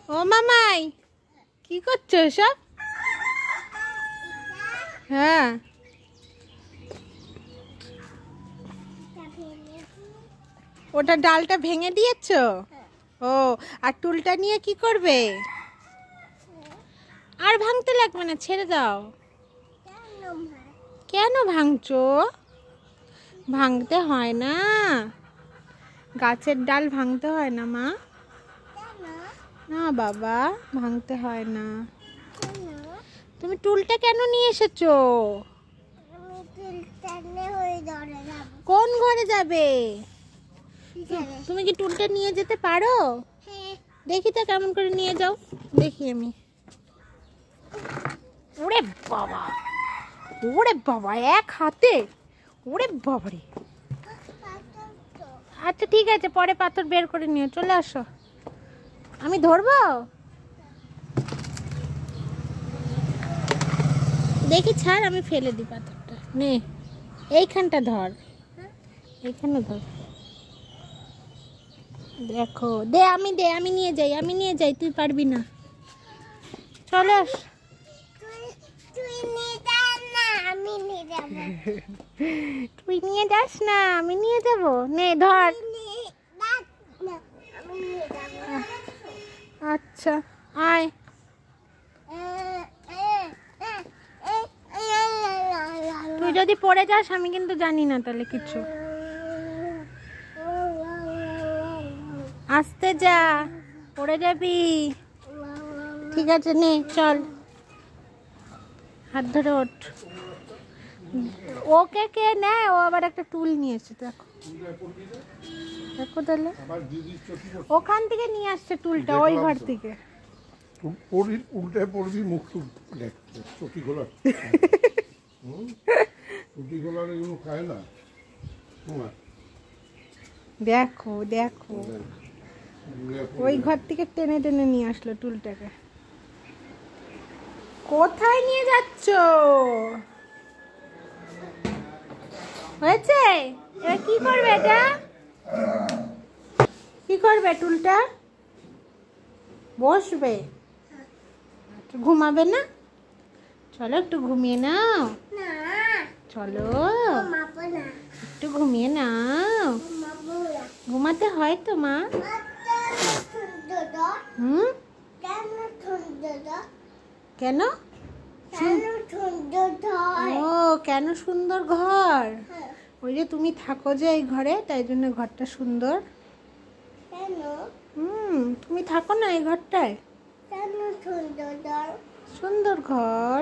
ও মামাই, কি করছো এসব? হ্যাঁ, ওটা ডালটা ভেঙে দিয়েছো? ও, আর টুলটা নিয়ে কি করবে? আর ভাঙতে লাগবে না, ছেড়ে দাও। কেন ভাঙছো? ভাঙতে হয় না, গাছের ডাল ভাঙতে হয় না মা। না বাবা, ভাঙতে হয় না। তুমি টুলটা কেন নিয়ে এসেছো? কোন ঘরে যাবে? তুমি কি টুলটা নিয়ে যেতে পারো? দেখি তো কেমন করে নিয়ে যাও, দেখি আমি। ওরে বাবা, ওরে বাবা, এক হাতে! ওরে বাবারে! আচ্ছা ঠিক আছে, পরে পাথর বের করে নিও, চলে আসো। আমি ধরবো? দেখি ছাড়, আমি ফেলে দিই পাথরটা। নে, এইখানটা ধর, এইখানে ধর। দেখো, আমি নিয়ে যাই, তুই পারবি না। চলে আস। তুই নিয়ে যাস না, আমি নিয়ে যাবো। নে ধর। আচ্ছা, আয়। তুই যদি পড়ে যাস, আমি কিন্তু জানি না তাহলে কিছু। আস্তে যা, পড়ে যাবি। ঠিক আছে, নে চল, হাত ধরে ওঠ। ওকে কে নেয়? ও আবার একটা টুল নিয়েছে, দেখো দেখো তাহলে। ওখান থেকে নিয়ে আসছে টুলটা, ওই ঘর থেকে। উল্টে পড়বি, মুখ চটি খোলা, চটি খোলার এগুলো খায় না। দেখো দেখো, ওই ঘর থেকে টেনে টেনে নিয়ে আসলো টুলটাকে। কোথায় নিয়ে যাচ্ছ? হয়েছে? এবার কি করবে এটা? কি করবে টুলটা? বসবে? ঘুমাবে না? চলো একটু ঘুমিয়ে নাও। চলো একটু ঘুমিয়ে নাও। ঘুমাতে হয় তো মা। হুম, কেন? ও, কেন সুন্দর ঘর? ওই যে তুমি থাকো যে এই ঘরে, তাই জন্য ঘরটা সুন্দর। তুমি থাকো না এই ঘরটায়। সুন্দর ঘর।